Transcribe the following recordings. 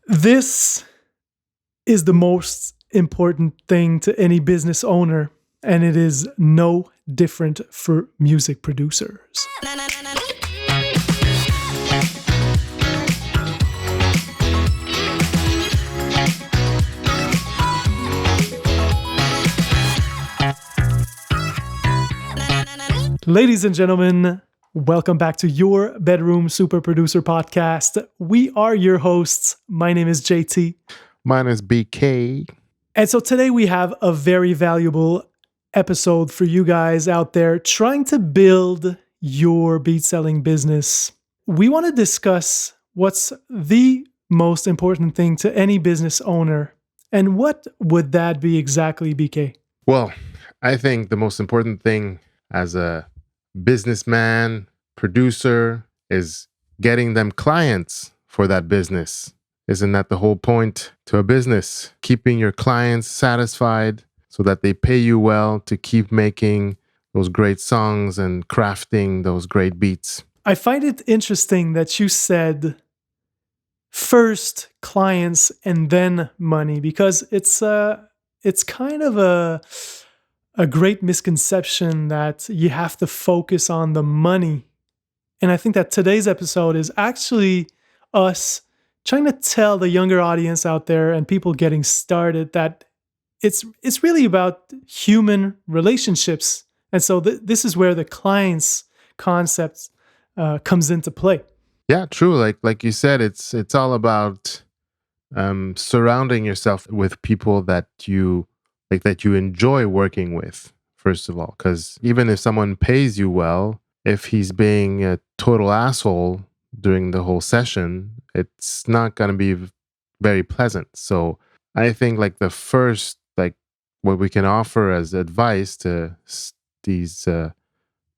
This is the most important thing to any business owner, and it is no different for music producers. Ladies and gentlemen, welcome back to your Bedroom Super Producer Podcast. We are your hosts. My name is JT. Mine is BK. And so today we have a very valuable episode for you guys out there trying to build your beat selling business. We want to discuss what's the most important thing to any business owner. And what would that be exactly, BK? Well, I think the most important thing as a businessman, producer, is getting them clients for that business. Isn't that the whole point to a business? Keeping your clients satisfied so that they pay you well to keep making those great songs and crafting those great beats. I find it interesting that you said first clients and then money, because it's kind of a great misconception that you have to focus on the money. And I think that today's episode is actually us trying to tell the younger audience out there and people getting started that it's really about human relationships. And so this is where the clients concept comes into play. Yeah, true. Like you said, it's all about surrounding yourself with people that you enjoy working with, first of all. Because even if someone pays you well, if he's being a total asshole during the whole session, it's not going to be very pleasant. So I think like the first, like what we can offer as advice to these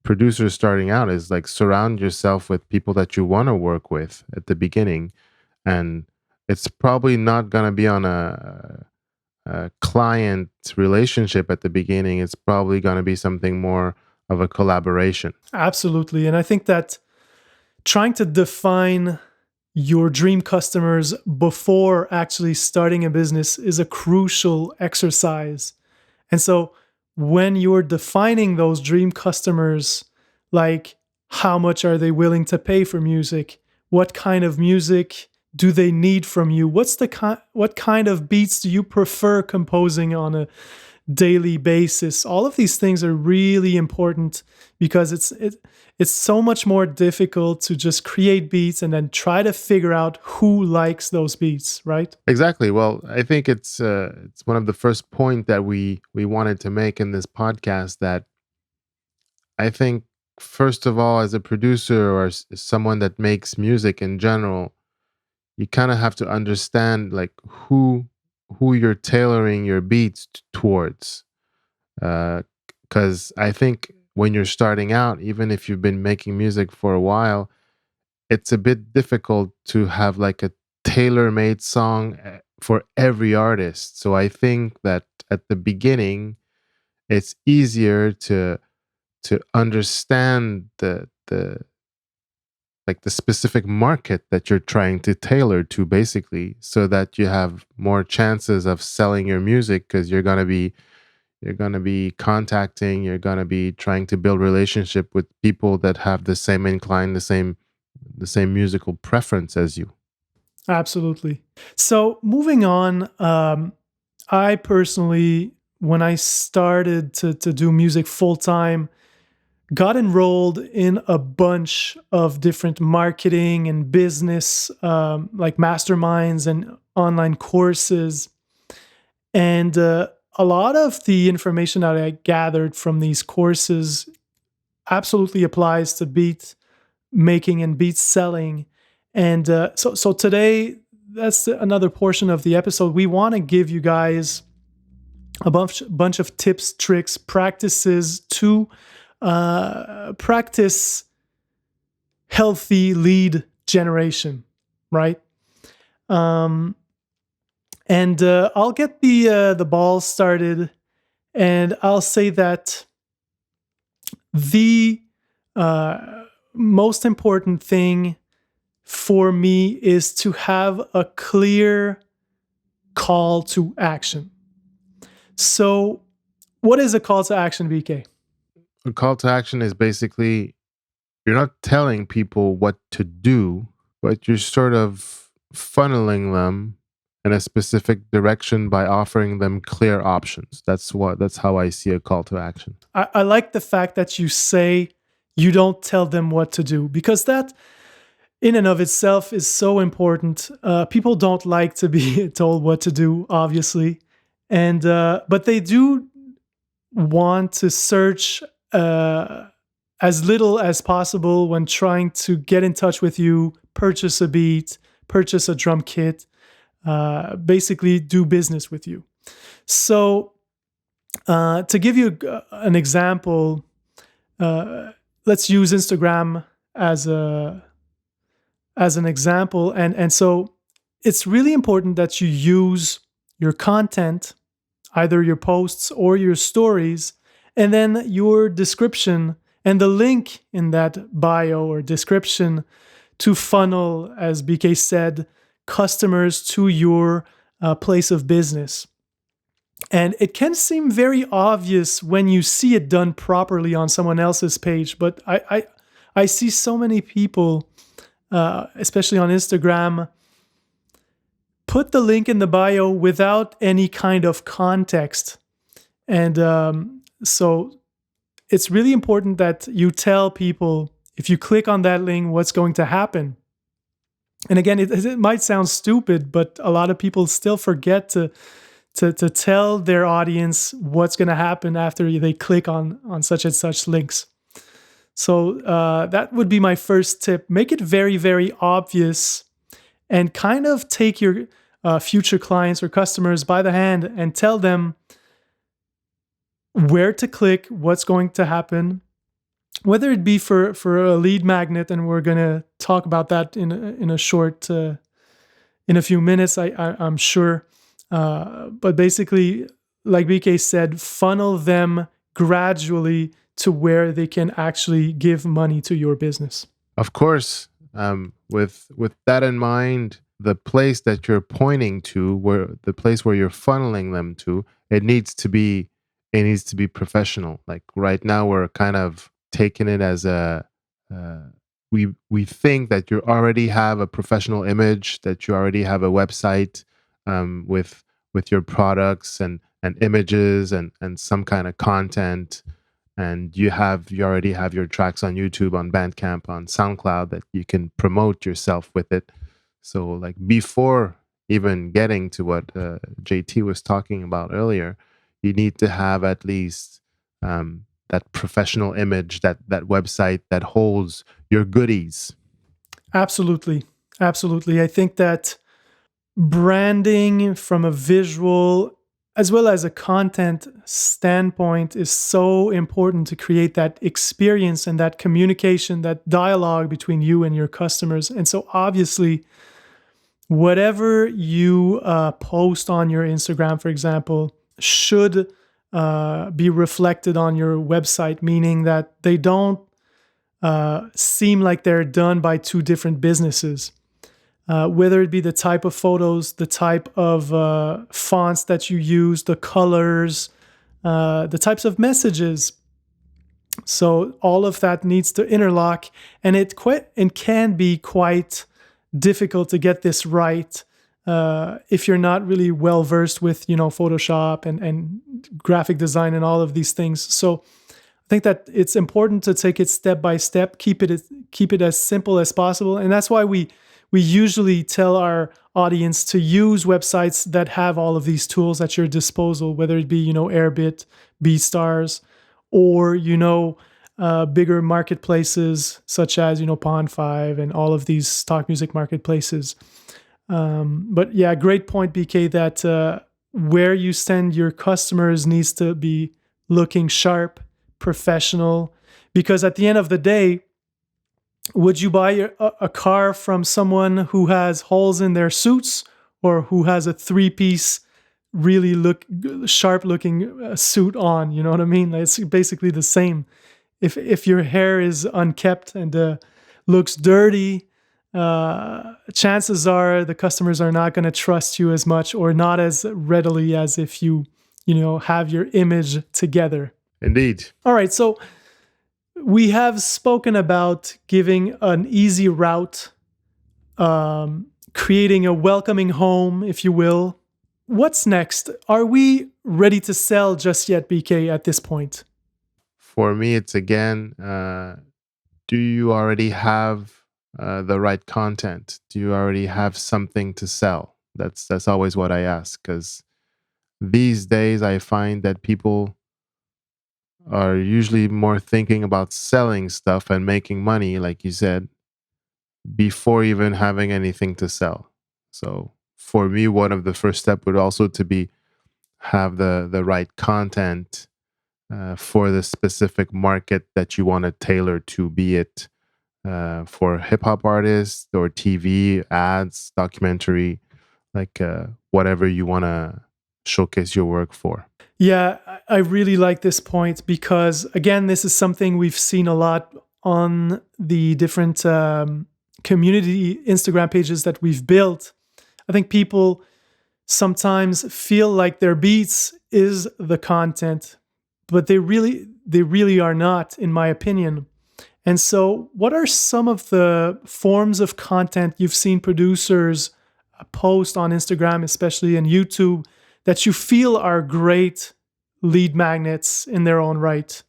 producers starting out is like surround yourself with people that you want to work with at the beginning. And it's probably not going to be on a client relationship at the beginning. It's probably going to be something more of a collaboration. Absolutely. And I think that trying to define your dream customers before actually starting a business is a crucial exercise. And so when you're defining those dream customers, like how much are they willing to pay for music? What kind of music do they need from you? What kind of beats do you prefer composing on a daily basis? All of these things are really important because it's so much more difficult to just create beats and then try to figure out who likes those beats, right? Exactly. Well, I think it's one of the first point that we wanted to make in this podcast, that I think first of all, as a producer or someone that makes music in general, you kind of have to understand like who you're tailoring your beats towards. Because I think when you're starting out, even if you've been making music for a while, it's a bit difficult to have like a tailor-made song for every artist. So I think that at the beginning, it's easier to understand the specific market that you're trying to tailor to, basically, so that you have more chances of selling your music, because you're going to be contacting, you're going to be trying to build relationship with people that have the same incline, the same musical preference as you. Absolutely. So moving on, I personally, when I started to do music full time, got enrolled in a bunch of different marketing and business like masterminds and online courses. And a lot of the information that I gathered from these courses absolutely applies to beat making and beat selling. And so today, that's another portion of the episode. We want to give you guys a bunch of tips, tricks, practices to practice healthy lead generation, right? And I'll get the ball started, and I'll say that the most important thing for me is to have a clear call to action. So, what is a call to action, BK? A call to action is basically you're not telling people what to do, but you're sort of funneling them in a specific direction by offering them clear options. That's how I see a call to action. I like the fact that you say you don't tell them what to do, because that in and of itself is so important. People don't like to be told what to do, obviously, and but they do want to search as little as possible when trying to get in touch with you, purchase a beat, purchase a drum kit, basically do business with you. So, to give you an example, let's use Instagram as an example, and so it's really important that you use your content, either your posts or your stories, and then your description and the link in that bio or description to funnel, as BK said, customers to your place of business. And it can seem very obvious when you see it done properly on someone else's page, but I see so many people, especially on Instagram, put the link in the bio without any kind of context. And so it's really important that you tell people, if you click on that link, what's going to happen. And again, it might sound stupid, but a lot of people still forget to tell their audience what's going to happen after they click on such and such links. So that would be my first tip. Make it very, very obvious, and kind of take your future clients or customers by the hand and tell them where to click, what's going to happen, whether it be for a lead magnet, and we're going to talk about that in a short, in a few minutes, I'm sure. But basically, like BK said, funnel them gradually to where they can actually give money to your business. Of course, with that in mind, the place that you're pointing to, where the place where you're funneling them to, it needs to be professional. Like right now, we're kind of taking it as we think that you already have a professional image, that you already have a website with your products and images and some kind of content, and you already have your tracks on YouTube, on Bandcamp, on SoundCloud, that you can promote yourself with it. So like before even getting to what JT was talking about earlier, you need to have at least that professional image, that website that holds your goodies. Absolutely. Absolutely. I think that branding from a visual as well as a content standpoint is so important to create that experience and that communication, that dialogue between you and your customers. And so obviously, whatever you post on your Instagram, for example, should be reflected on your website, meaning that they don't seem like they're done by two different businesses. Whether it be the type of photos, the type of fonts that you use, the colors, the types of messages. So all of that needs to interlock, and it can be quite difficult to get this right if you're not really well versed with Photoshop and graphic design and all of these things. So I think that it's important to take it step by step, keep it as simple as possible, and that's why we usually tell our audience to use websites that have all of these tools at your disposal, whether it be Airbit, BeatStars, or bigger marketplaces such as Pond5 and all of these stock music marketplaces. But yeah, great point, BK, that where you send your customers needs to be looking sharp, professional, because at the end of the day, would you buy a car from someone who has holes in their suits, or who has a three-piece, really sharp-looking suit on? You know what I mean? It's basically the same. If your hair is unkept and looks dirty, chances are the customers are not going to trust you as much or not as readily as if you have your image together. Indeed. All right, so we have spoken about giving an easy route, creating a welcoming home, if you will. What's next? Are we ready to sell just yet, BK, at this point? For me, it's again, do you already have the right content? Do you already have something to sell? That's always what I ask, because these days I find that people are usually more thinking about selling stuff and making money, like you said, before even having anything to sell. So for me, one of the first step would also to be have the right content for the specific market that you want to tailor to, be it for hip hop artists or TV ads, documentary, like whatever you want to showcase your work for. Yeah, I really like this point because, again, this is something we've seen a lot on the different community Instagram pages that we've built. I think people sometimes feel like their beats is the content, but they really are not, in my opinion. And so, what are some of the forms of content you've seen producers post on Instagram, especially and YouTube, that you feel are great lead magnets in their own right?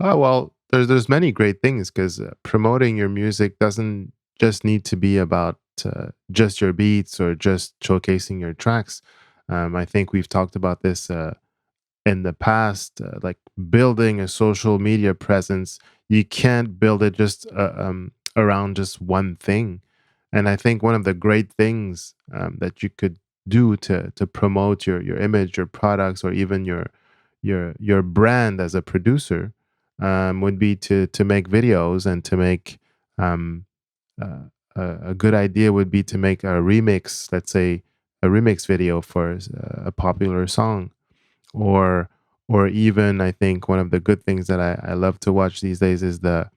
Oh well, there's many great things, because promoting your music doesn't just need to be about just your beats or just showcasing your tracks. I think we've talked about this in the past, like building a social media presence. You can't build it just around just one thing. And I think one of the great things that you could do to promote your image, your products, or even your brand as a producer, would be to make videos and to make um, a good idea would be to make a remix, let's say a remix video for a popular song, or even I think one of the good things that I love to watch these days is the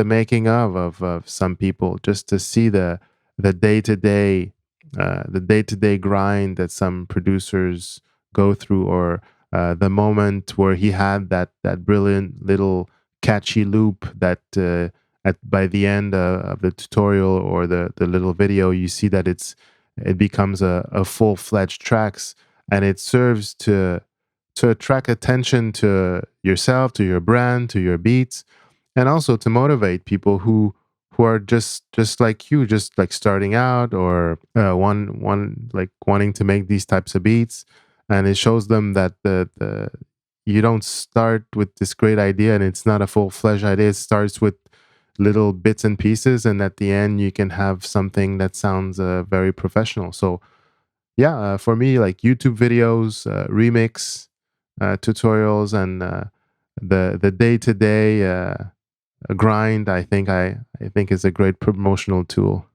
making of some people, just to see the day to day the day to day grind that some producers go through, or the moment where he had that brilliant little catchy loop that at by the end of the tutorial or the little video, you see that it becomes a full fledged tracks, and it serves to attract attention to yourself, to your brand, to your beats, and also to motivate people who are just like you, just like starting out, or one like wanting to make these types of beats. And it shows them that the you don't start with this great idea and it's not a full-fledged idea. It starts with little bits and pieces, and at the end you can have something that sounds very professional. So yeah, for me, like YouTube videos, remix tutorials, and the day to day grind, I think is a great promotional tool.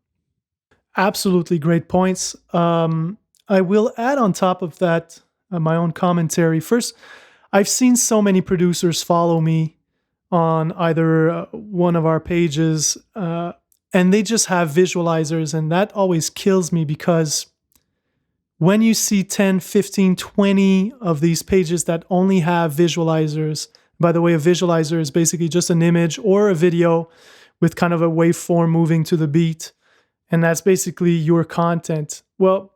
Absolutely great points. I will add on top of that my own commentary. First, I've seen so many producers follow me on either one of our pages, and they just have visualizers, and that always kills me because when you see 10, 15, 20 of these pages that only have visualizers, by the way, a visualizer is basically just an image or a video with kind of a waveform moving to the beat, and that's basically your content. Well,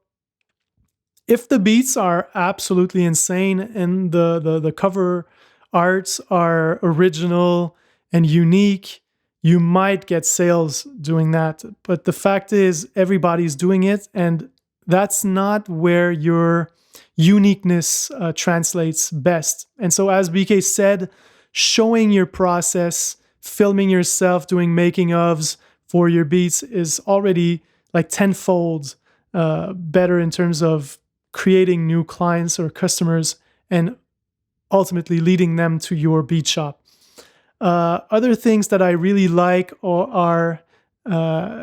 if the beats are absolutely insane and the cover arts are original and unique, you might get sales doing that. But the fact is, everybody's doing it, and that's not where your uniqueness translates best. And so, as BK said, showing your process, filming yourself doing making ofs for your beats is already like tenfold better in terms of creating new clients or customers and ultimately leading them to your beat shop. Other things that I really like are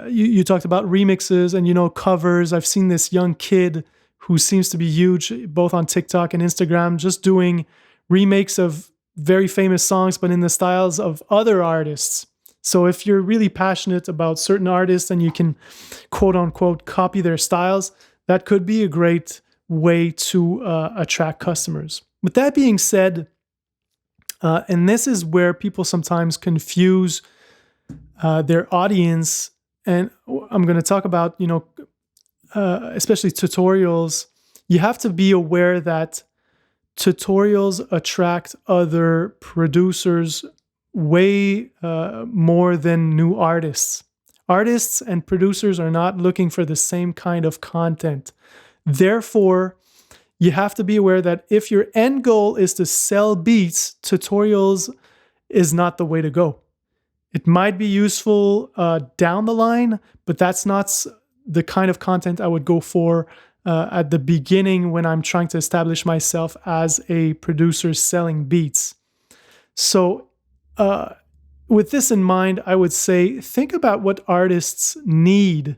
you talked about remixes and covers. I've seen this young kid who seems to be huge both on TikTok and Instagram, just doing remakes of very famous songs, but in the styles of other artists. So if you're really passionate about certain artists and you can quote unquote copy their styles, that could be a great way to attract customers. With that being said, and this is where people sometimes confuse their audience, and I'm going to talk about, especially tutorials. You have to be aware that tutorials attract other producers way more than new artists. Artists and producers are not looking for the same kind of content. Therefore, you have to be aware that if your end goal is to sell beats, tutorials is not the way to go. It might be useful down the line, but that's not the kind of content I would go for at the beginning when I'm trying to establish myself as a producer selling beats. So, with this in mind, I would say think about what artists need.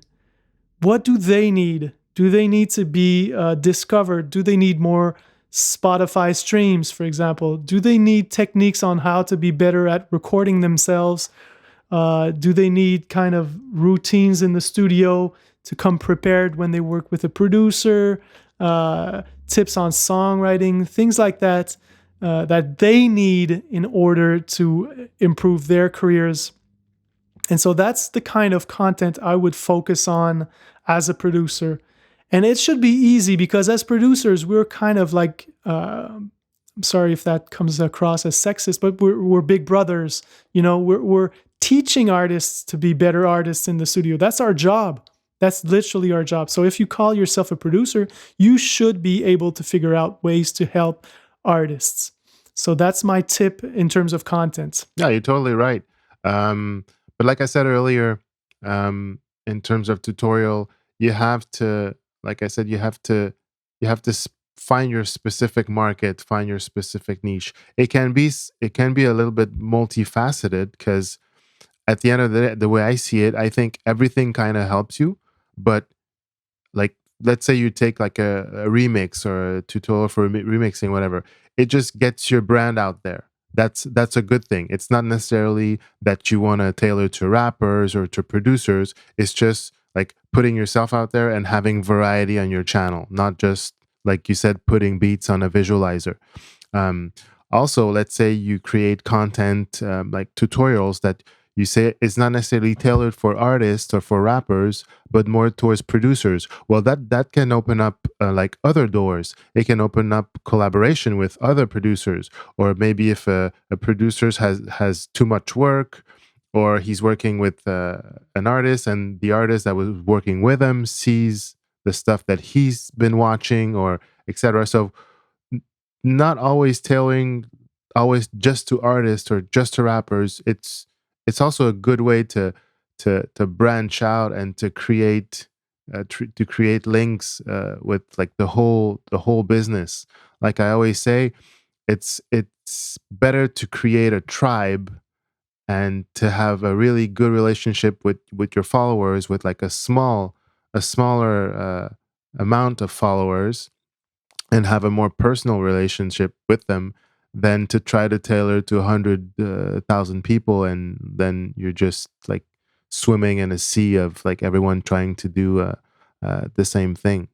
What do they need? Do they need to be discovered? Do they need more Spotify streams, for example? Do they need techniques on how to be better at recording themselves? Do they need kind of routines in the studio to come prepared when they work with a producer? Tips on songwriting, things like that, that they need in order to improve their careers. And so that's the kind of content I would focus on as a producer. And it should be easy because as producers, we're kind of like, I'm sorry if that comes across as sexist, but we're big brothers. We're teaching artists to be better artists in the studio. That's our job. That's literally our job. So if you call yourself a producer, you should be able to figure out ways to help artists. So that's my tip in terms of content. Yeah, you're totally right. But like I said earlier, in terms of tutorial, you have to, like I said, you have to find your specific market, find your specific niche. It can be a little bit multifaceted because at the end of the day, the way I see it, I think everything kind of helps you, but like let's say you take like a remix or a tutorial for remixing, whatever, it just gets your brand out there. That's a good thing. It's not necessarily that you want to tailor to rappers or to producers. It's just like putting yourself out there and having variety on your channel, not just like you said, putting beats on a visualizer. um, Also, let's say you create content, like tutorials that you say it's not necessarily tailored for artists or for rappers, but more towards producers. Well, that can open up like other doors. It can open up collaboration with other producers, or maybe if a producer has too much work, or he's working with an artist, and the artist that was working with him sees the stuff that he's been watching, or etc. So not always tailoring always just to artists or just to rappers. It's also a good way to branch out and to create links with like the whole business. Like I always say, it's better to create a tribe and to have a really good relationship with your followers, with like a smaller amount of followers, and have a more personal relationship with them, than to try to tailor to 100,000 people, and then you're just like swimming in a sea of like everyone trying to do the same thing.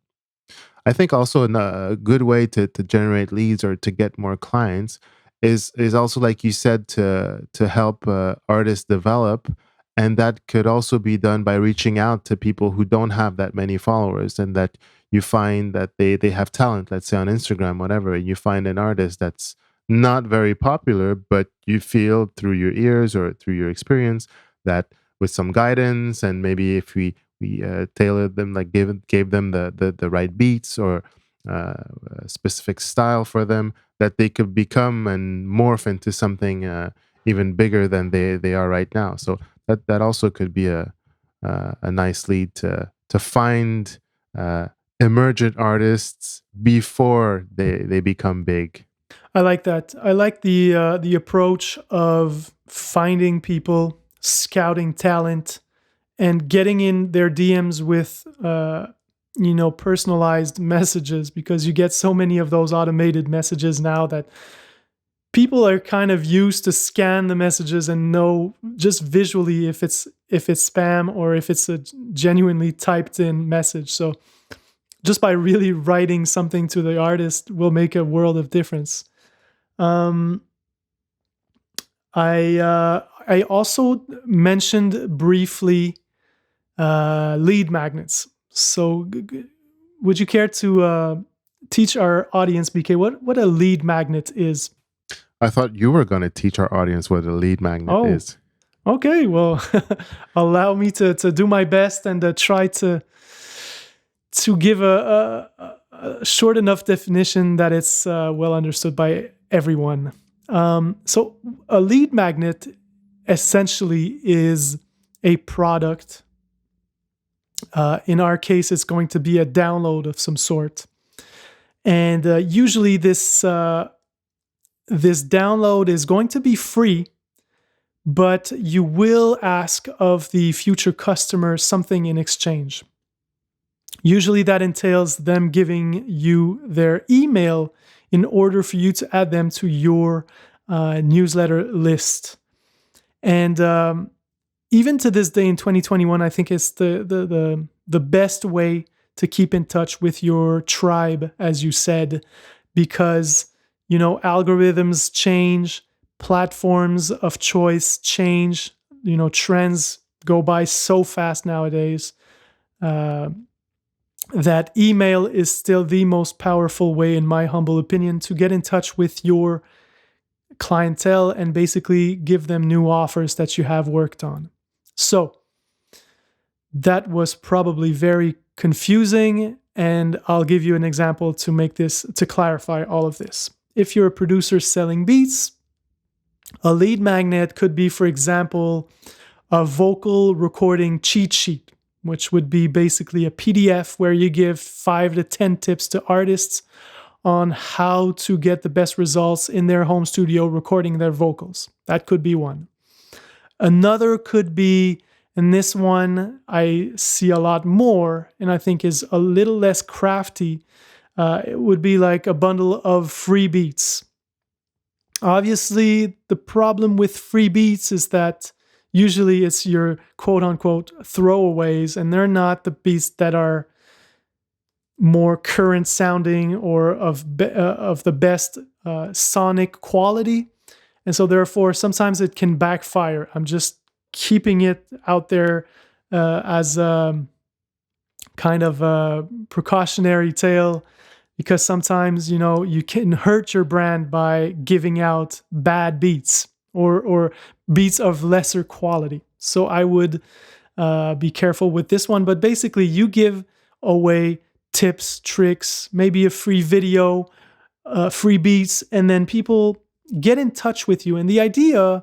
I think also a good way to generate leads or to get more clients is also, like you said, to help artists develop, and that could also be done by reaching out to people who don't have that many followers, and that you find that they have talent, let's say on Instagram, whatever, and you find an artist that's not very popular, but you feel through your ears or through your experience that with some guidance, and maybe if we tailored them, like gave them the right beats, or a specific style for them, that they could become and morph into something even bigger than they are right now. So that also could be a nice lead to find emergent artists before they become big. I like that. I like the approach of finding people, scouting talent, and getting in their DMs with personalized messages, because you get so many of those automated messages now that people are kind of used to scan the messages and know just visually if it's spam or if it's a genuinely typed in message. So just by really writing something to the artist will make a world of difference. Um, I also mentioned briefly lead magnets. So would you care to teach our audience, BK, what a lead magnet is? I thought you were going to teach our audience what a lead magnet Oh, is. okay. Well, allow me to do my best and try to give a short enough definition that it's well understood by everyone. So a lead magnet essentially is a product. In our case, it's going to be a download of some sort, and usually this download is going to be free, but you will ask of the future customer something in exchange. Usually that entails them giving you their email in order for you to add them to your newsletter list. And even to this day in 2021, I think it's the best way to keep in touch with your tribe, as you said, because algorithms change, platforms of choice change, trends go by so fast nowadays. That email is still the most powerful way, in my humble opinion, to get in touch with your clientele and basically give them new offers that you have worked on. So that was probably very confusing, and I'll give you an example to clarify all of this. If you're a producer selling beats, a lead magnet could be, for example, a vocal recording cheat sheet, which would be basically a PDF where you give 5 to 10 tips to artists on how to get the best results in their home studio recording their vocals. That could be one. Another could be, and this one I see a lot more and I think is a little less crafty, it would be like a bundle of free beats. Obviously, the problem with free beats is that usually it's your quote unquote throwaways, and they're not the beats that are more current sounding or of the best sonic quality. And so therefore, sometimes it can backfire. I'm just keeping it out there as kind of a precautionary tale, because sometimes, you can hurt your brand by giving out bad beats or beats of lesser quality. So I would be careful with this one. But basically, you give away tips, tricks, maybe a free video, free beats, and then people get in touch with you. And the idea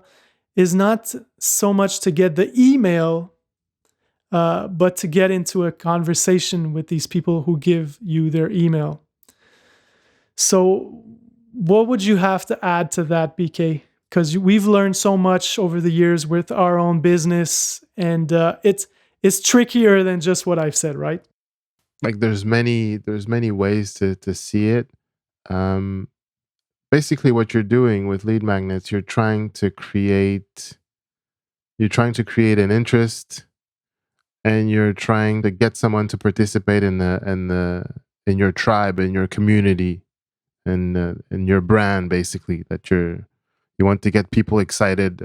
is not so much to get the email, but to get into a conversation with these people who give you their email. So what would you have to add to that, BK? Because we've learned so much over the years with our own business, and it's trickier than just what I've said, right? Like there's many ways to see it. Basically what you're doing with lead magnets, you're trying to create an interest, and you're trying to get someone to participate in in your tribe, in your community, in your brand, basically, that you want to get people excited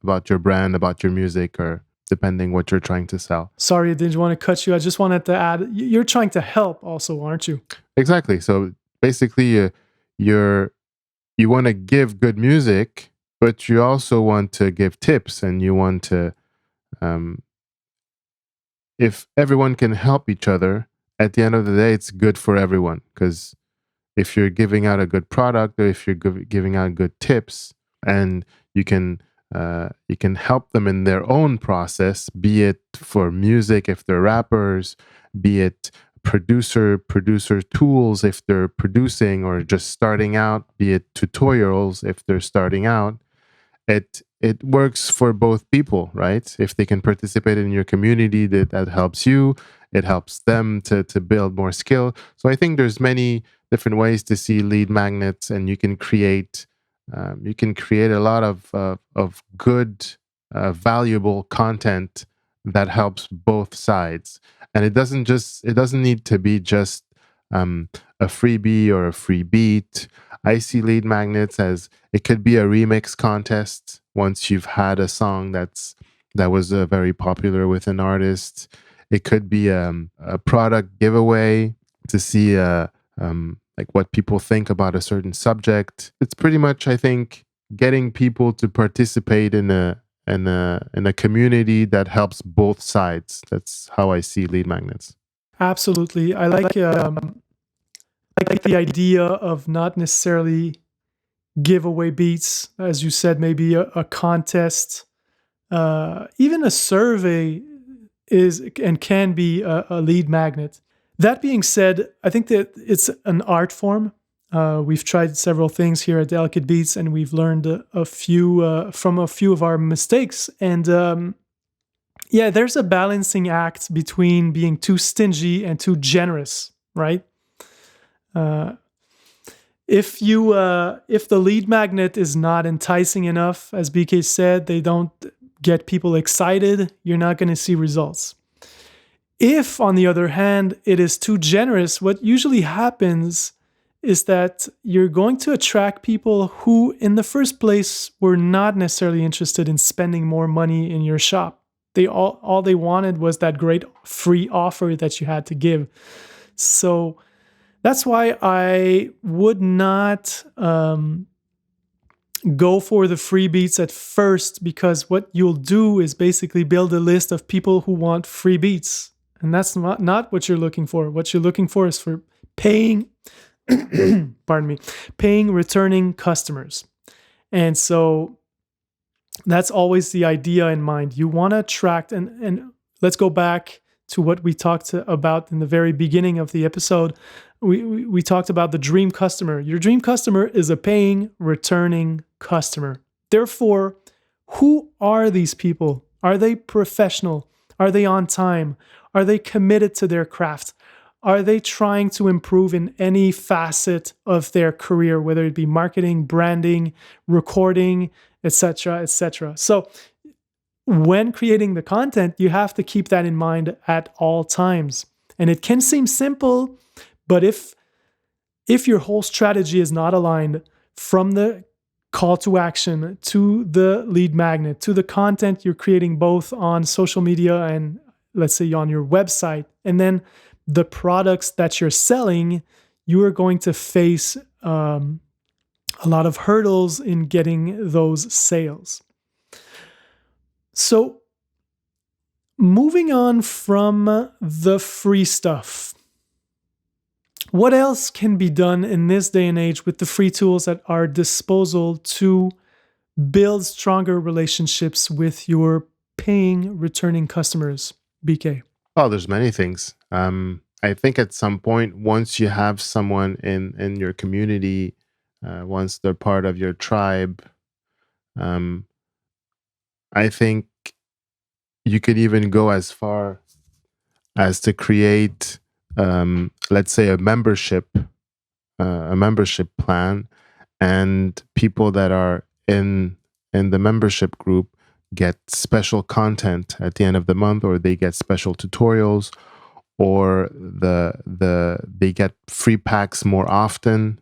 about your brand, about your music, or depending what you're trying to sell. Sorry, I didn't want to cut you. I just wanted to add, you're trying to help also, aren't you? Exactly. So basically, you want to give good music, but you also want to give tips, and you want to, if everyone can help each other, at the end of the day, it's good for everyone. Because if you're giving out a good product, or if you're giving out good tips, and you can help them in their own process, be it for music if they're rappers, be it producer tools if they're producing or just starting out, be it tutorials if they're starting out, it works for both people, right? If they can participate in your community, that helps you, it helps them to build more skill. So I think there's many different ways to see lead magnets, and you can create You can create a lot of good, valuable content that helps both sides, and it doesn't need to be just um, a freebie or a free beat. I see lead magnets as it could be a remix contest once you've had a song that was very popular with an artist. It could be a product giveaway to see like what people think about a certain subject. It's pretty much, I think, getting people to participate in a community that helps both sides. That's how I see lead magnets. Absolutely. I like the idea of not necessarily giveaway beats, as you said, maybe a contest, even a survey is and can be a lead magnet. That being said, I think that it's an art form. We've tried several things here at Delicate Beats, and we've learned a few from a few of our mistakes. And yeah, there's a balancing act between being too stingy and too generous, right? Uh, if the lead magnet is not enticing enough, as BK said, they don't get people excited, you're not going to see results. If, on the other hand, it is too generous, what usually happens is that you're going to attract people who, in the first place, were not necessarily interested in spending more money in your shop. All they wanted was that great free offer that you had to give. So that's why I would not go for the free beats at first, because what you'll do is basically build a list of people who want free beats. And that's not what you're looking for. What you're looking for is for paying, pardon me, paying returning customers. And so that's always the idea in mind. You want to attract, and let's go back to what we talked about in the very beginning of the episode. We talked about the dream customer. Your dream customer is a paying, returning customer. Therefore, who are these people? Are they professional? Are they on time? Are they committed to their craft? Are they trying to improve in any facet of their career, whether it be marketing, branding, recording, etc., etc.? So when creating the content, you have to keep that in mind at all times. And it can seem simple, but if your whole strategy is not aligned from the call to action to the lead magnet to the content you're creating both on social media and, let's say, on your website, and then the products that you're selling, you are going to face a lot of hurdles in getting those sales. So moving on from the free stuff, what else can be done in this day and age with the free tools at our disposal to build stronger relationships with your paying, returning customers, BK? Oh, there's many things. I think at some point, once you have someone in your community, once they're part of your tribe, um, I think you could even go as far as to create, let's say, a membership plan, and people that are in the membership group get special content at the end of the month, or they get special tutorials, or they get free packs more often,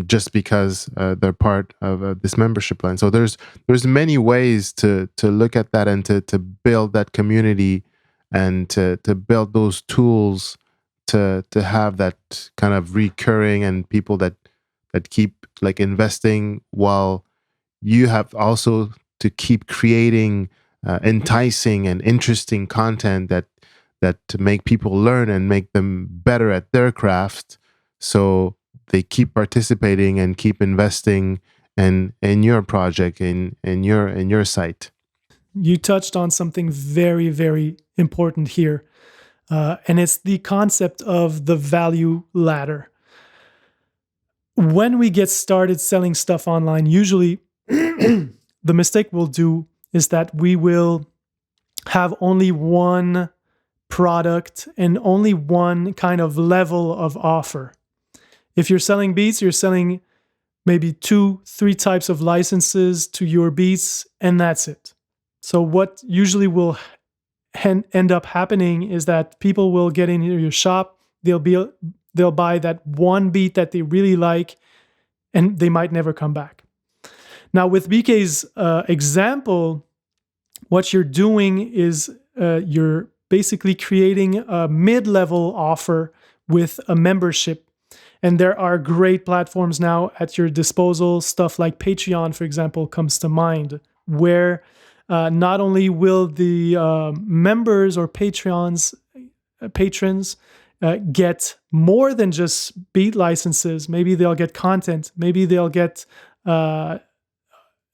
just because they're part of this membership plan. So there's many ways to look at that and to build that community and to build those tools to have that kind of recurring and people that keep like investing, while you have also to keep creating enticing and interesting content that to make people learn and make them better at their craft, so they keep participating and keep investing in your project, in your site. You touched on something very, very important here, and it's the concept of the value ladder. When we get started selling stuff online, usually the mistake we'll do is that we will have only one product and only one kind of level of offer. If you're selling beats, you're selling maybe 2, 3 types of licenses to your beats, and that's it. So what usually will end up happening is that people will get into your shop, they'll buy that one beat that they really like, and they might never come back. Now, with BK's example, what you're doing is you're basically creating a mid-level offer with a membership. And there are great platforms now at your disposal. Stuff like Patreon, for example, comes to mind, where not only will the members or patrons get more than just beat licenses. Maybe they'll get content. Maybe they'll get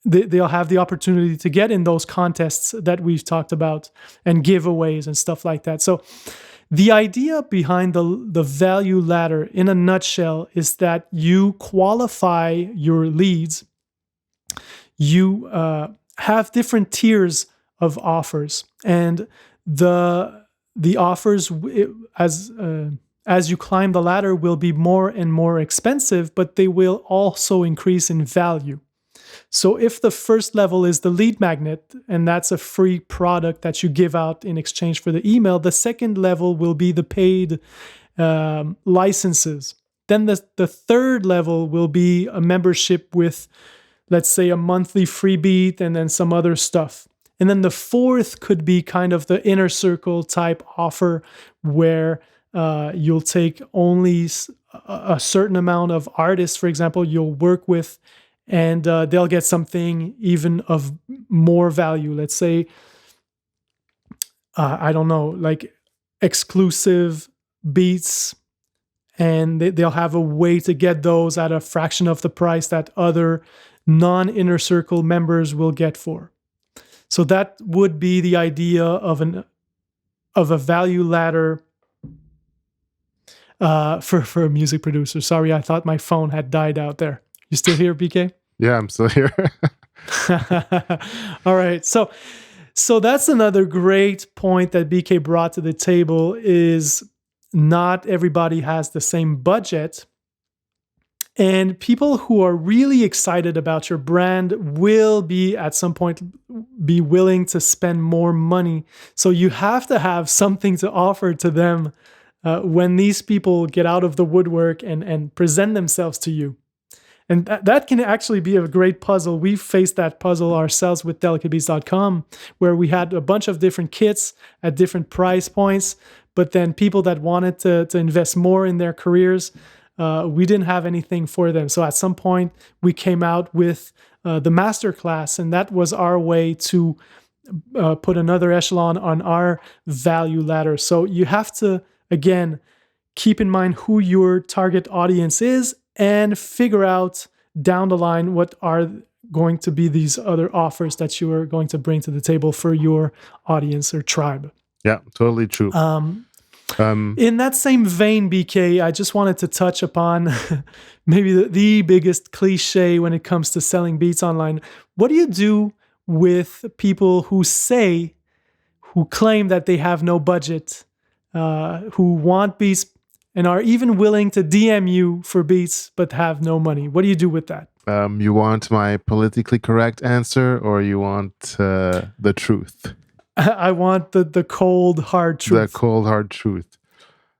they'll have the opportunity to get in those contests that we've talked about and giveaways and stuff like that. So the idea behind the value ladder in a nutshell is that you qualify your leads. You have different tiers of offers, and the offers as you climb the ladder will be more and more expensive, but they will also increase in value. So if the first level is the lead magnet, and that's a free product that you give out in exchange for the email, the second level will be the paid licenses. Then the third level will be a membership with, let's say, a monthly free beat and then some other stuff. And then the fourth could be kind of the inner circle type offer where you'll take only a certain amount of artists, for example, you'll work with, and they'll get something even of more value. Let's say, I don't know, like exclusive beats, and they'll have a way to get those at a fraction of the price that other non-inner circle members will get for. So that would be the idea of a value ladder for a music producer. Sorry, I thought my phone had died out there. You still here, BK? Yeah, I'm still here. All right. So that's another great point that BK brought to the table is not everybody has the same budget. And people who are really excited about your brand will be at some point be willing to spend more money. So you have to have something to offer to them when these people get out of the woodwork and present themselves to you. And that can actually be a great puzzle. We faced that puzzle ourselves with delicatebeats.com, where we had a bunch of different kits at different price points, but then people that wanted to invest more in their careers, we didn't have anything for them. So at some point, we came out with the masterclass, and that was our way to put another echelon on our value ladder. So you have to, again, keep in mind who your target audience is and figure out down the line what are going to be these other offers that you are going to bring to the table for your audience or tribe. Yeah, totally true. In that same vein, BK, I just wanted to touch upon maybe the biggest cliche when it comes to selling beats online. What do you do with people who claim that they have no budget, who want beats and are even willing to DM you for beats but have no money? What do you do with that? You want my politically correct answer, or you want the truth? I want the cold, hard truth. The cold, hard truth.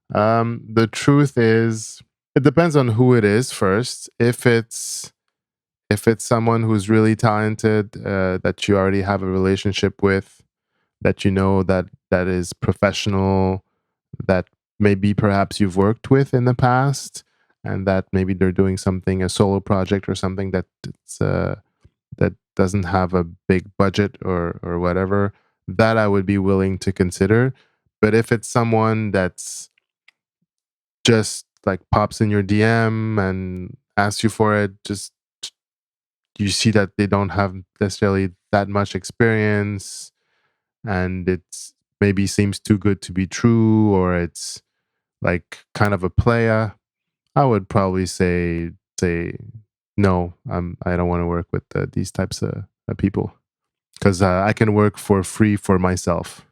The truth is, it depends on who it is first. If it's someone who's really talented, that you already have a relationship with, that you know that is professional, that maybe perhaps you've worked with in the past, and that maybe they're doing something, a solo project or something that doesn't have a big budget or whatever, that I would be willing to consider. But if it's someone that's just like pops in your DM and asks you for it, just you see that they don't have necessarily that much experience, and it's maybe seems too good to be true, or it's like kind of a playa, I would probably say no. I don't want to work with these types of people, because I can work for free for myself,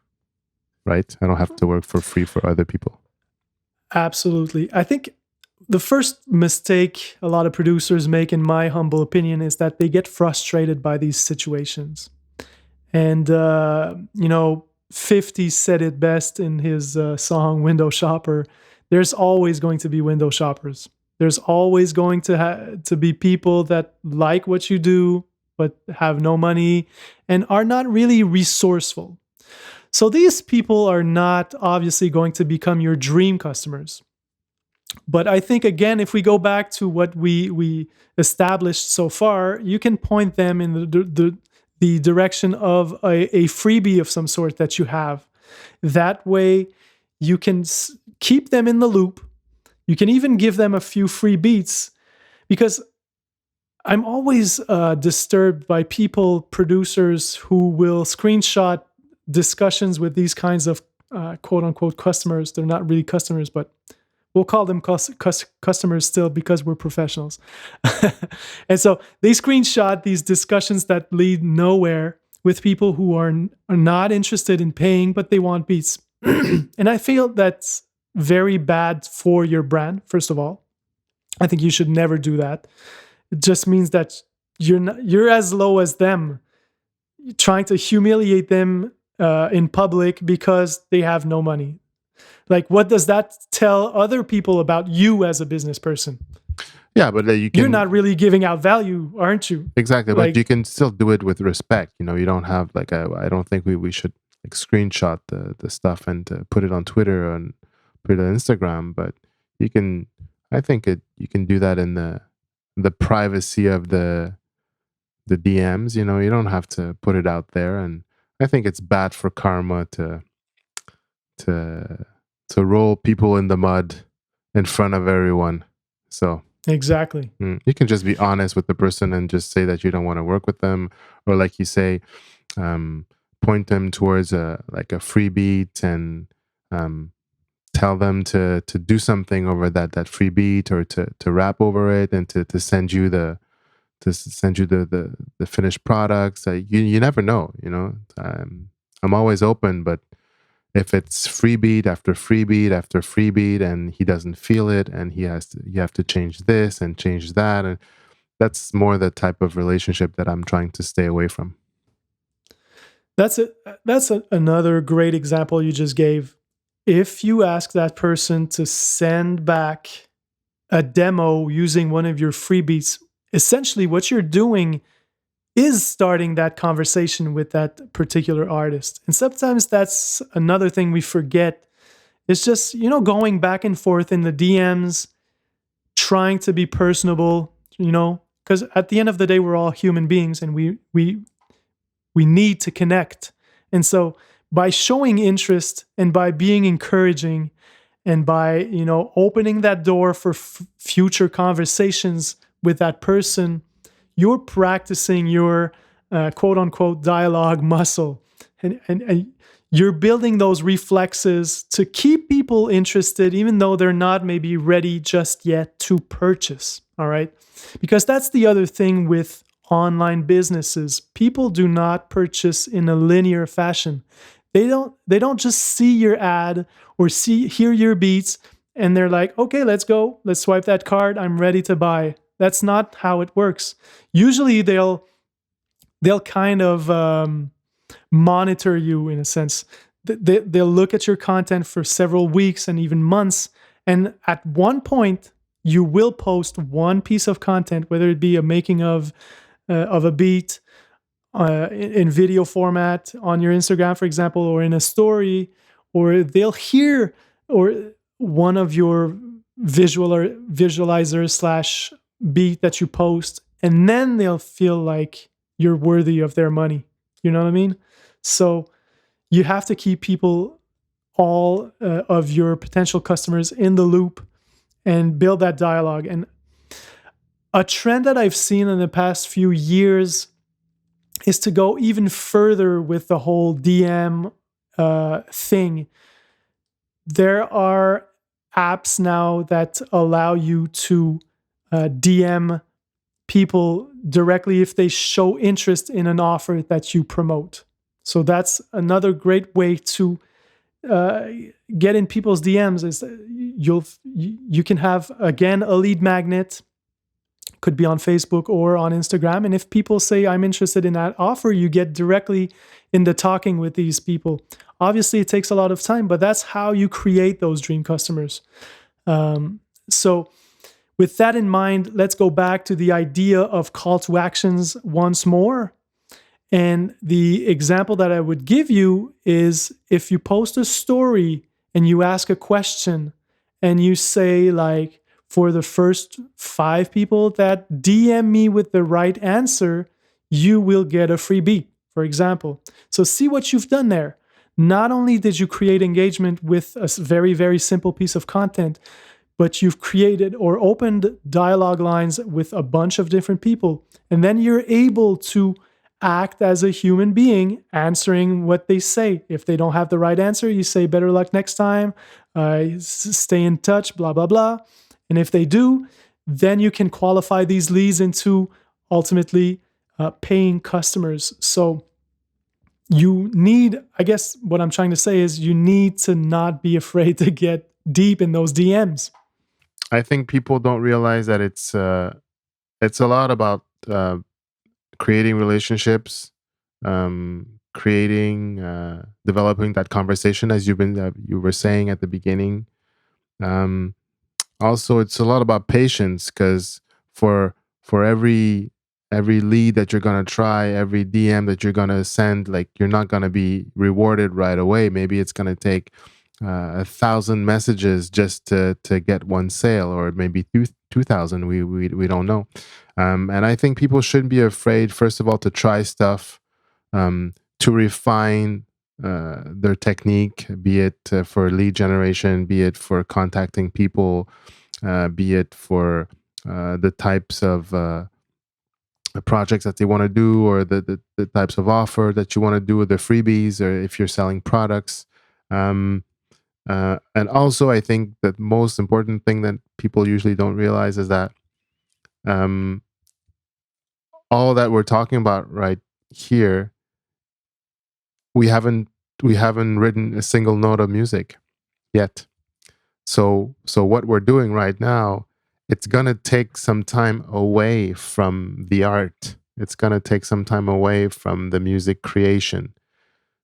right? I don't have to work for free for other people. Absolutely. I think the first mistake a lot of producers make, in my humble opinion, is that they get frustrated by these situations. And, 50 said it best in his song Window Shopper. There's always going to be window shoppers. There's always going to be people that like what you do, but have no money and are not really resourceful. So these people are not obviously going to become your dream customers. But I think, again, if we go back to what we established so far, you can point them in the direction of a freebie of some sort that you have. That way, you can keep them in the loop. You can even give them a few free beats, because I'm always disturbed by people, producers, who will screenshot discussions with these kinds of quote unquote customers. They're not really customers, but we'll call them customers still, because we're professionals. And so they screenshot these discussions that lead nowhere with people who are not interested in paying, but they want beats. And I feel that's very bad for your brand, first of all. I think you should never do that. It just means that you're as low as them, trying to humiliate them in public because they have no money. Like, what does that tell other people about you as a business person? Yeah, but You're not really giving out value, aren't you? exactly, but Like, you can still do it with respect. You don't have like I don't think we should like screenshot the stuff and put it on Twitter and put it on Instagram. But you can, I think you can do that in the privacy of the DMs. You don't have to put it out there, and I think it's bad for karma to roll people in the mud in front of everyone. So exactly. you can just be honest with the person and just say that you don't want to work with them, or like you say, point them towards like a free beat, and tell them to do something over that free beat, or to rap over it, and to send you the finished products. You never know. I'm always open, but if it's free beat after free beat after free beat, and he doesn't feel it, and you have to change this and change that, and that's more the type of relationship that I'm trying to stay away from. That's another great example you just gave. If you ask that person to send back a demo using one of your freebies, essentially what you're doing is starting that conversation with that particular artist. And sometimes that's another thing we forget. It's just, going back and forth in the DMs, trying to be personable, because at the end of the day, we're all human beings, and we need to connect. And so by showing interest, and by being encouraging, and by, opening that door for future conversations with that person, you're practicing your quote unquote dialogue muscle. And you're building those reflexes to keep people interested, even though they're not maybe ready just yet to purchase. All right. Because that's the other thing with online businesses. People do not purchase in a linear fashion. They don't just see your ad or hear your beats and they're like, okay, let's go. Let's swipe that card. I'm ready to buy. That's not how it works. Usually they'll kind of monitor you in a sense. They'll look at your content for several weeks and even months. And at one point, you will post one piece of content, whether it be a making of a beat in video format on your Instagram, for example, or in a story, or they'll hear or one of your visualizers / beat that you post, and then they'll feel like you're worthy of their money. You know what I mean? So you have to keep people, all of your potential customers, in the loop and build that dialogue. And a trend that I've seen in the past few years is to go even further with the whole DM thing. There are apps now that allow you to DM people directly if they show interest in an offer that you promote. So that's another great way to uh, get in people's DMs is you can have again a lead magnet, could be on Facebook or on Instagram, and if people say I'm interested in that offer, you get directly into talking with these people. Obviously, it takes a lot of time, but that's how you create those dream customers. So, with that in mind, let's go back to the idea of call to actions once more. And the example that I would give you is if you post a story and you ask a question and you say, like, for the first 5 people that DM me with the right answer, you will get a free beat, for example. So see what you've done there. Not only did you create engagement with a very, very simple piece of content, but you've created or opened dialogue lines with a bunch of different people. And then you're able to act as a human being, answering what they say. If they don't have the right answer, you say, better luck next time, stay in touch, blah, blah, blah. And if they do, then you can qualify these leads into ultimately paying customers. So you need, I guess what I'm trying to say is you need to not be afraid to get deep in those DMs. I think people don't realize that it's a lot about creating relationships, developing that conversation, as you were saying at the beginning. Um, Also, it's a lot about patience, because for every lead that you're gonna try, every DM that you're gonna send, like, you're not gonna be rewarded right away. Maybe it's gonna take 1,000 messages just to get one sale, or maybe 2,000. We don't know. And I think people shouldn't be afraid, first of all, to try stuff, to refine their technique, be it for lead generation, be it for contacting people, be it for the types of projects that they want to do, or the types of offer that you want to do, with the freebies, or if you're selling products. Um, and also, I think that most important thing that people usually don't realize is that um, all that we're talking about right here, we haven't we haven't written a single note of music yet. So what we're doing right now, it's gonna take some time away from the art. It's gonna take some time away from the music creation.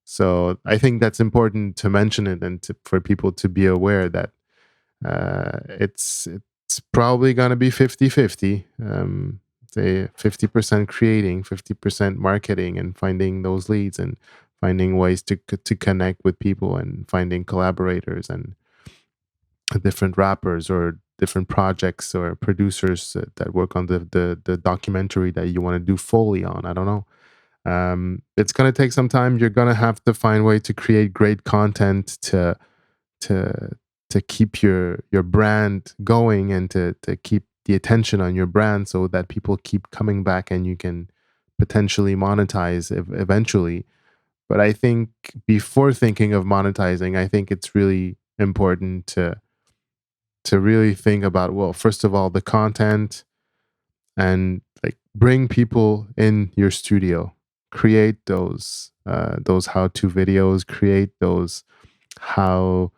So I think that's important to mention it, and for people to be aware that it's probably gonna be 50-50. Say 50% creating, 50% marketing, and finding those leads, and finding ways to connect with people, and finding collaborators, and different rappers, or different projects, or producers that work on the documentary that you want to do Foley on. I don't know. It's going to take some time. You're going to have to find way to create great content to to keep your brand going, and to keep the attention on your brand, so that people keep coming back, and you can potentially monetize eventually. But I think before thinking of monetizing, I think it's really important to really think about, well, first of all, the content, and, like, bring people in your studio, create those how-to videos, create those how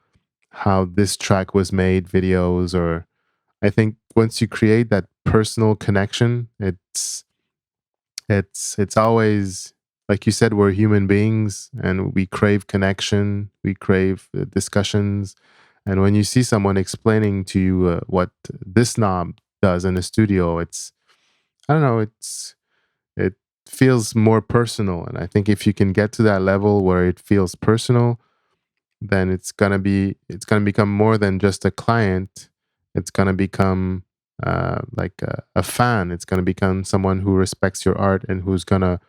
this track was made videos. Or I think once you create that personal connection, it's always, like you said, we're human beings, and we crave connection, we crave discussions. And when you see someone explaining to you what this knob does in the studio, it's, I don't know, it feels more personal. And I think if you can get to that level where it feels personal, then it's gonna become more than just a client. It's gonna become like a fan. It's gonna become someone who respects your art, and who's gonna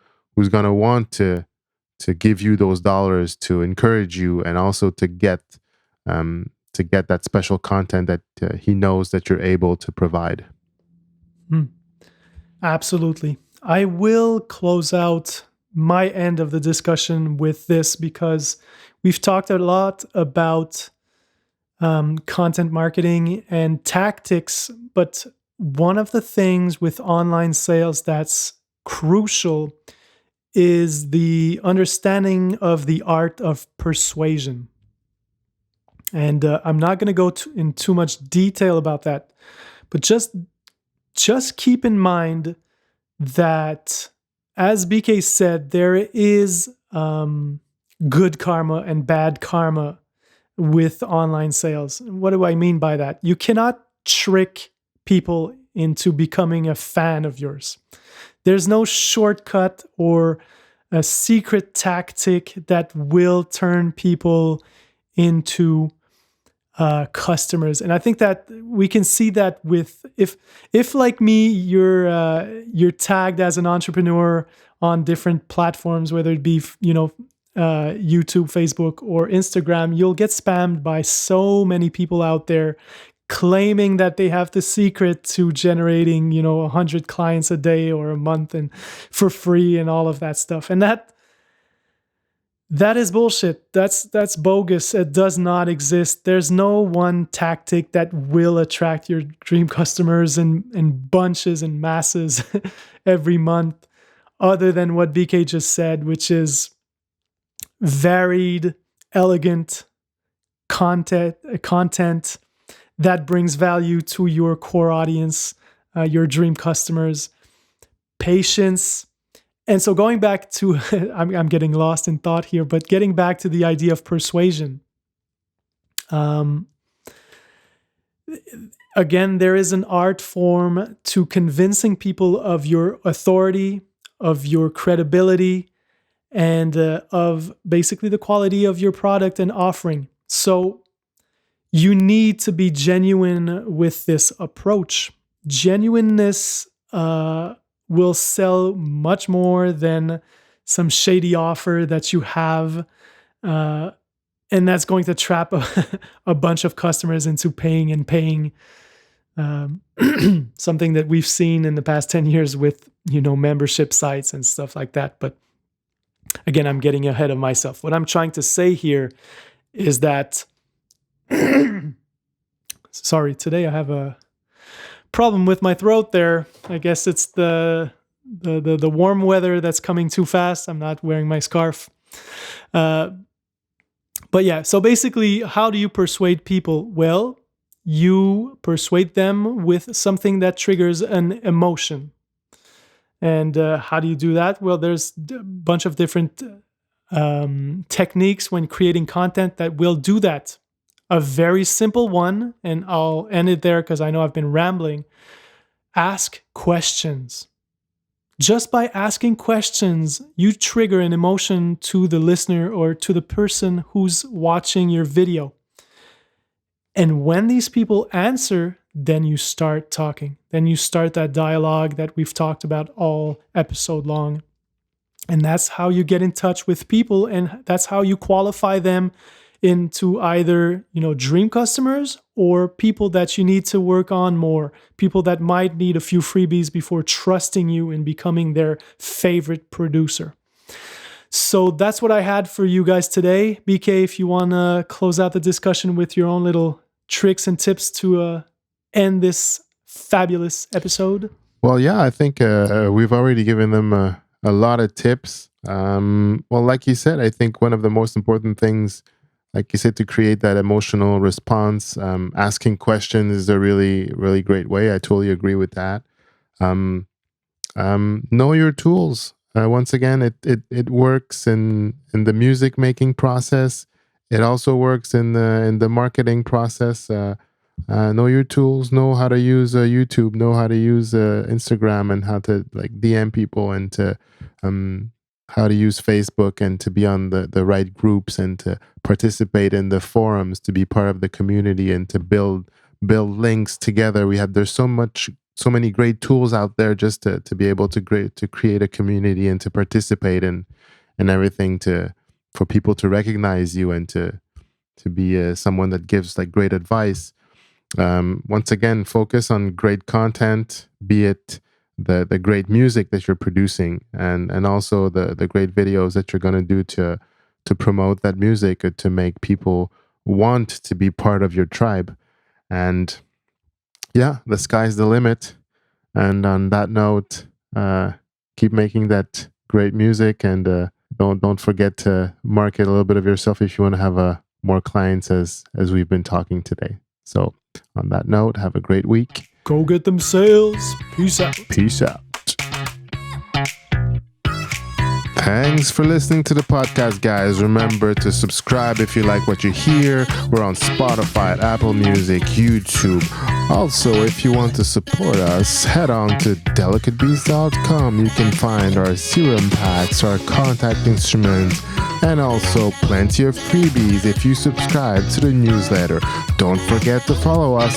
want to give you those dollars to encourage you, and also to get that special content that he knows that you're able to provide. Hmm. Absolutely. I will close out my end of the discussion with this because we've talked a lot about content marketing and tactics, but one of the things with online sales that's crucial is the understanding of the art of persuasion. And I'm not going to go in too much detail about that, but just keep in mind that, as BK said, there is good karma and bad karma with online sales. What do I mean by that? You cannot trick people into becoming a fan of yours. There's no shortcut or a secret tactic that will turn people into customers. And I think that we can see that with, if like me, you're tagged as an entrepreneur on different platforms, whether it be YouTube, Facebook, or Instagram, you'll get spammed by so many people out there claiming that they have the secret to generating 100 clients a day or a month and for free and all of that stuff. And that is bullshit. That's bogus. It does not exist. There's no one tactic that will attract your dream customers in bunches and masses every month, other than what BK just said, which is varied, elegant content that brings value to your core audience, your dream customers, patience. And so going back to, I'm getting lost in thought here, but getting back to the idea of persuasion. Again, there is an art form to convincing people of your authority, of your credibility, and of basically the quality of your product and offering. So you need to be genuine with this approach. Genuineness will sell much more than some shady offer that you have. And that's going to trap a bunch of customers into paying. Something that we've seen in the past 10 years with, membership sites and stuff like that. But again, I'm getting ahead of myself. What I'm trying to say here is that, sorry, today I have a problem with my throat there. I guess it's the warm weather that's coming too fast. I'm not wearing my scarf. But yeah, so basically, how do you persuade people? Well, you persuade them with something that triggers an emotion. And how do you do that? Well, there's a bunch of different techniques when creating content that will do that. A very simple one, and I'll end it there because I know I've been rambling. Ask questions. Just by asking questions, you trigger an emotion to the listener or to the person who's watching your video. And when these people answer, then you start talking. Then you start that dialogue that we've talked about all episode long. And that's how you get in touch with people, and that's how you qualify them into either, dream customers or people that you need to work on more, people that might need a few freebies before trusting you and becoming their favorite producer. So that's what I had for you guys today. BK, if you want to close out the discussion with your own little tricks and tips to end this fabulous episode. Well, yeah, I think we've already given them a lot of tips. Well, like you said, I think one of the most important things, like you said, to create that emotional response, asking questions is a really, really great way. I totally agree with that. Know your tools. Once again, it works in the music making process. It also works in the marketing process. Know your tools. Know how to use YouTube. Know how to use Instagram, and how to DM people, and to how to use Facebook, and to be on the right groups, and to participate in the forums, to be part of the community, and to build links together. There's so many great tools out there just to be able to create a community, and to participate in everything, for people to recognize you, and to be someone that gives great advice. Once again, focus on great content, be it the great music that you're producing, and also the great videos that you're going to do to promote that music, or to make people want to be part of your tribe. And yeah, the sky's the limit. And on that note, keep making that great music, and don't forget to market a little bit of yourself if you want to have a more clients as we've been talking today. So on that note, have a great week. Go get them sales. Peace out. Peace out. Thanks for listening to the podcast, guys. Remember to subscribe if you like what you hear. We're on Spotify, Apple Music, YouTube. Also, if you want to support us, head on to delicatebees.com. You can find our serum packs, our contact instruments, and also plenty of freebies if you subscribe to the newsletter. Don't forget to follow us